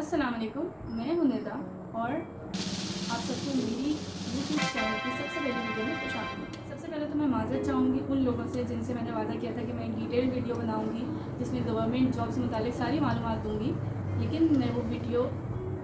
अस्सलाम वालेकुम, मैं हूं निदा और आप सबको मेरी यूट्यूब चैनल की सबसे पहली वीडियो में खुश आमदीद। सबसे पहले तो मैं माज़रत चाहूँगी उन लोगों से जिनसे मैंने वादा किया था कि मैं एक डिटेल वीडियो बनाऊँगी जिसमें गवर्नमेंट जॉब से मुतालिक सारी मालूमात दूँगी, लेकिन मैं वो वीडियो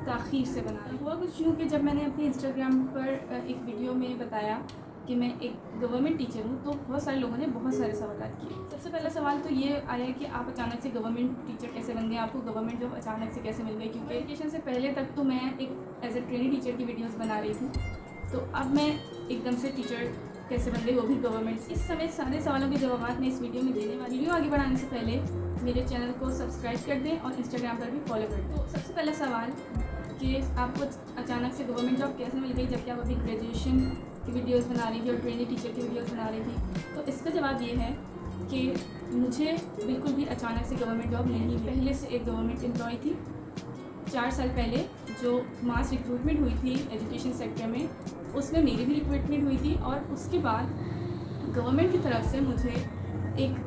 ताख़ीर से बना रही हूँ। हुआ कुछ यूँ कि जब मैंने अपने इंस्टाग्राम पर एक वीडियो में बताया कि मैं एक गवर्नमेंट टीचर हूँ, तो बहुत सारे लोगों ने बहुत सारे सवाल किए। सबसे पहला सवाल तो ये आया कि आप अचानक से गवर्नमेंट टीचर कैसे बन गए, आपको गवर्नमेंट जॉब अचानक से कैसे मिल गई, क्योंकि एजुकेशन से पहले तक तो मैं एक एज ए ट्रेनिंग टीचर की वीडियोस बना रही थी, तो अब मैं एकदम से टीचर कैसे बन गई, वो भी गवर्नमेंट से। इस समय सारे सवालों के जवाब मैं इस वीडियो में देने वाली। वीडियो आगे बढ़ाने से पहले मेरे चैनल को सब्सक्राइब कर दें और इंस्टाग्राम पर भी फॉलो कर दें। तो सबसे पहला सवाल कि आपको अचानक से गवर्नमेंट जॉब कैसे मिल गई जबकि आप अभी ग्रेजुएशन की वीडियोस बना रही थी और ट्रेनिंग टीचर की वीडियोस बना रही थी। तो इसका जवाब ये है कि मुझे बिल्कुल भी अचानक से गवर्नमेंट जॉब नहीं, पहले से एक गवर्नमेंट एम्प्लॉय थी। 4 साल पहले जो मास रिक्रूटमेंट हुई थी एजुकेशन सेक्टर में, उसमें मेरी भी रिक्रूटमेंट हुई थी और उसके बाद गवर्नमेंट की तरफ से मुझे एक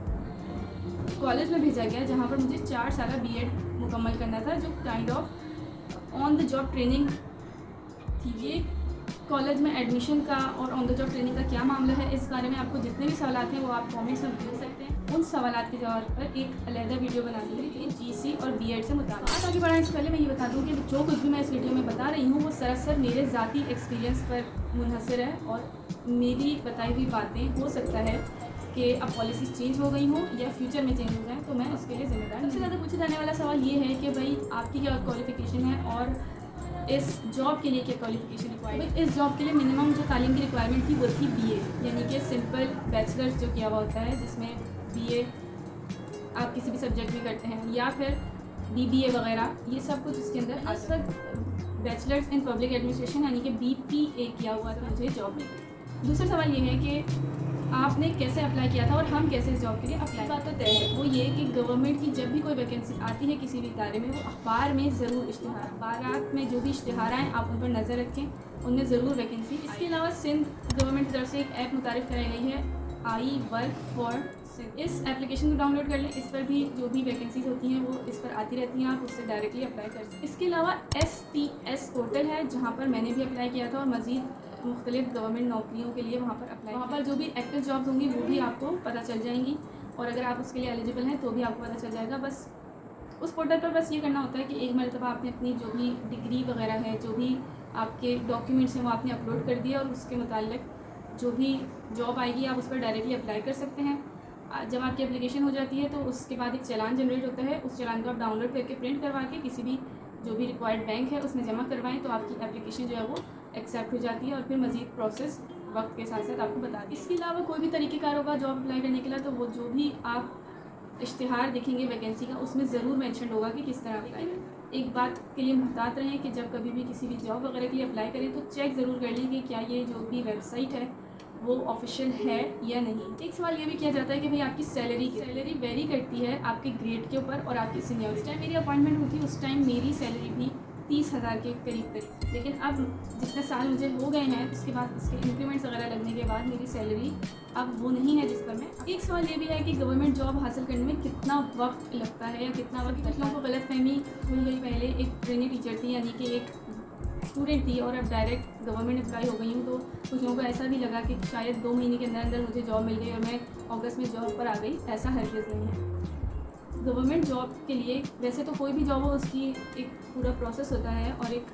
कॉलेज में भेजा गया जहाँ पर मुझे 4 साल बीएड मुकम्मल करना था, जो kind of on the job training थी। ये कॉलेज में एडमिशन का और ऑन द जॉब ट्रेनिंग का क्या मामला है, इस बारे में आपको जितने भी सवाल हैं वो आप कमेंट्स में पूछ सकते हैं। उन सवाल के जवाब पर एक अलहदा वीडियो बना दी थी जीसी और बीएड से मुताबिक। आज आगे बढ़ाने से पहले मैं ये बता दूं कि जो कुछ भी मैं इस वीडियो में बता रही हूँ वो सरासर मेरे ज़ाती एक्सपीरियंस पर मुनहसर है और मेरी बताई हुई बातें हो सकता है कि अब पॉलिसीज़ चेंज हो गई हों या फ्यूचर में चेंज हो जाएँ, तो मैं उसके लिए ज़िम्मेदार। सबसे ज़्यादा पूछे जाने वाला सवाल ये है कि भाई आपकी क्या क्वालिफ़िकेशन है और इस जॉब के लिए क्या क्वालिफ़िकेशन रिक्वायर्ड। इस जॉब के लिए मिनिमम जो तालीम की रिक्वायरमेंट थी वो थी बीए, यानी कि सिंपल बैचलर्स जो किया हुआ होता है, जिसमें बीए आप किसी भी सब्जेक्ट में करते हैं, या फिर बीबीए वगैरह, ये सब कुछ इसके अंदर। इस वक्त बैचलर्स इन पब्लिक एडमिनिस्ट्रेशन यानी कि बीपीए किया हुआ था, मुझे जॉब मिल गई। दूसरा सवाल ये है कि आपने कैसे अप्लाई किया था और हम कैसे इस जॉब के लिए अप्लाई। बात तो तय है, वो ये कि गवर्नमेंट की जब भी कोई वैकेंसी आती है किसी भी इदारे में, वो अखबार में ज़रूर इश्तिहार, अखबारात में जो भी इश्तिहार आएँ आप उन पर नज़र रखें, उनमें ज़रूर वैकेंसी। इसके अलावा सिंध गवर्नमेंट की तरफ से एक ऐप मुतारिफ़ कराई गई है, आई वर्क फॉर सिंध। इस एप्लीकेशन को डाउनलोड कर लें, इस पर भी जो भी वैकेंसीज होती हैं वो इस पर आती रहती हैं, आप उससे डायरेक्टली अप्लाई कर सकते हैं। इसके अलावा STS पोर्टल है जहाँ पर मैंने भी अप्लाई किया था और मज़ीद मुख्तलिफ गवर्नमेंट नौकरियों के लिए वहाँ पर अप्लाई, वहाँ पर जो भी एक्टिव जॉब्स होंगी वो भी आपको पता चल जाएंगी और अगर आप उसके लिए एलिजिबल हैं तो भी आपको पता चल जाएगा। बस उस पोर्टल पर बस ये करना होता है कि एक मरतबा आपने अपनी जो भी डिग्री वगैरह है, जो भी आपके डॉक्यूमेंट्स हैं वो आपने अपलोड कर दिया और उसके मुतालिक जो भी जॉब आएगी आप उस पर डायरेक्टली अप्लाई कर सकते हैं। जब आपकी एप्लीकेशन हो जाती है तो उसके बाद एक चालान जनरेट होता है, उस चालान को आप डाउनलोड करके प्रिंट करवा के किसी भी जो भी रिक्वायर्ड बैंक है उसमें जमा करवाएं तो आपकी एप्लीकेशन जो है वो एक्सेप्ट हो जाती है और फिर मज़ीद प्रोसेस वक्त के साथ साथ आपको बता दी। इसके अलावा कोई भी तरीक़ेकार होगा जॉब अप्लाई करने के लिए, तो वो जो भी आप इश्तिहार देखेंगे वैकेंसी का उसमें ज़रूर मेंशन होगा कि किस तरह अप्लाई करें। एक बात के लिए मुहतात रहें कि जब कभी भी किसी भी जॉब वगैरह के लिए अप्लाई करें तो चेक ज़रूर कर लें कि क्या ये जो भी वेबसाइट है वो ऑफिशियल है या नहीं। एक सवाल ये भी किया जाता है कि भाई आपकी सैलरी वेरी करती है आपके ग्रेड के ऊपर और आपकी सीनियरिटी। उस टाइम मेरी अपॉइंटमेंट हुई थी, उस टाइम मेरी सैलरी भी 30,000 के करीब, लेकिन अब जितने साल मुझे हो गए हैं उसके बाद इसके इंक्रीमेंट्स वगैरह लगने के बाद मेरी सैलरी अब वो नहीं है जिस पर मैं। एक सवाल ये भी है कि गवर्नमेंट जॉब हासिल करने में कितना वक्त लगता है या कितना वक्त। कुछ लोगों को गलतफहमी हुई गई, पहले एक ट्रेनिंग टीचर थी यानी कि एक स्टूडेंट थी और अब डायरेक्ट गवर्नमेंट एम्प्लॉय हो गई हूँ, तो कुछ लोगों को ऐसा भी लगा कि शायद 2 महीने के अंदर अंदर मुझे जॉब मिल गई और मैं अगस्त में जॉब पर आ गई। ऐसा हरगिज़ नहीं है। गवर्नमेंट जॉब के लिए वैसे तो कोई भी जॉब हो उसकी एक पूरा प्रोसेस होता है और एक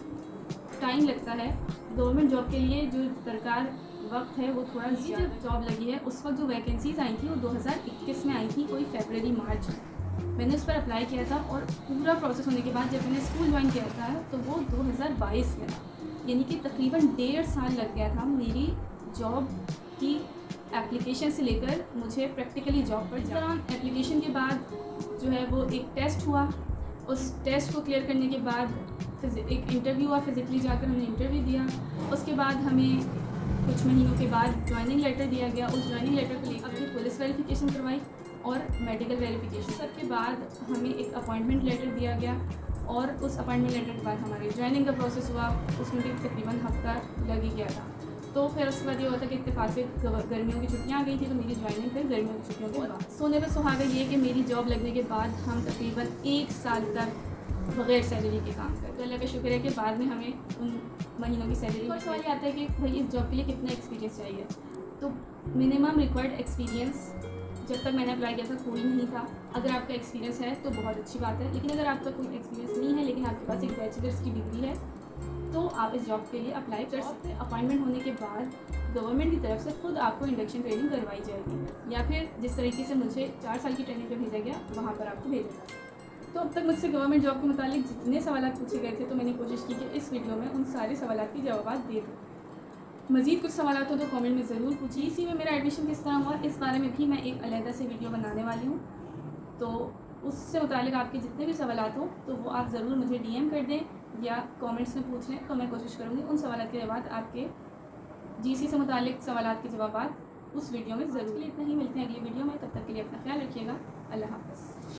टाइम लगता है। गवर्नमेंट जॉब के लिए जो दरकार वक्त है वो थोड़ा ज़्यादा। जॉब लगी है उस वक्त जो वैकेंसीज़ आई थी वो 2021 में आई थी, कोई फरवरी मार्च में मैंने उस पर अप्लाई किया था और पूरा प्रोसेस होने के बाद जब मैंने स्कूल ज्वाइन किया था तो वो 2022 में, यानी कि तकरीबन 1.5 साल लग गया था मेरी जॉब की एप्लीकेशन से लेकर मुझे प्रैक्टिकली जॉब पर जाना। एप्लीकेशन के बाद जो है वो एक टेस्ट हुआ, उस टेस्ट को क्लियर करने के बाद एक इंटरव्यू हुआ, फिज़िकली जाकर हमने इंटरव्यू दिया। उसके बाद हमें कुछ महीनों के बाद ज्वाइनिंग लेटर दिया गया। उस ज्वाइनिंग लेटर को लेकर अपनी पुलिस वेरिफिकेशन करवाई और मेडिकल वेरिफिकेशन, सबके बाद हमें एक अपॉइंटमेंट लेटर दिया गया और उस अपॉइंटमेंट लेटर के बाद हमारी ज्वाइनिंग का प्रोसेस हुआ। उसमें भी तकरीबन हफ्ता लग ही गया था। तो फिर उसके बाद ये हुआ था कि इत्तेफाक से गर्मियों की छुट्टियाँ आ गई थी, तो मेरी ज्वाइनिंग फिर गर्मियों की छुट्टियों के बाद। सोने पर सुहागा ये कि मेरी जॉब लगने के बाद हम तकरीबन 1 साल तक बगैर सैलरी के काम कर। तो अल्लाह का शुक्र है कि बाद में हमें उन महीनों की सैलरी। और सवाल ये आता है कि भाई इस जॉब के लिए कितना एक्सपीरियंस चाहिए। तो मिनिमम रिक्वायर्ड एक्सपीरियंस जब तक मैंने अप्लाई किया था कोई नहीं था। अगर आपका एक्सपीरियंस है तो बहुत अच्छी बात है, लेकिन अगर आपका कोई एक्सपीरियंस नहीं है लेकिन आपके पास एक बैचलर्स की डिग्री है तो आप इस जॉब के लिए अप्लाई कर सकते हैं। अपॉइंटमेंट होने के बाद गवर्नमेंट की तरफ से खुद आपको इंडक्शन ट्रेनिंग करवाई जाएगी, या फिर जिस तरीके से मुझे 4 साल की ट्रेनिंग पर भेजा गया वहाँ पर आपको भेजा जाएगा। तो अब तक मुझसे गवर्नमेंट जॉब के मुतालिक जितने सवाल पूछे गए थे तो मैंने कोशिश की कि इस वीडियो में उन सारे सवाल के जवाब दे दूँ। मज़ीद कुछ सवाल हो तो कमेंट में ज़रूर पूछिए। इसी में मेरा एडमिशन किस तरह हुआ इस बारे में भी मैं एक अलहदा से वीडियो बनाने वाली हूँ, तो उससे मुतालिक आपके जितने भी सवाल हो तो वो आप ज़रूर मुझे DM कर दें या कमेंट्स में पूछ लें, तो मैं कोशिश करूँगी उन सवाल के जवाब आपके GC से मुतालिक सवाल के जवाब उस वीडियो में ज़रूर। इतना ही, मिलते हैं अगली वीडियो में, तब तक के लिए अपना ख्याल रखिएगा। अल्लाह हाफ़िज़।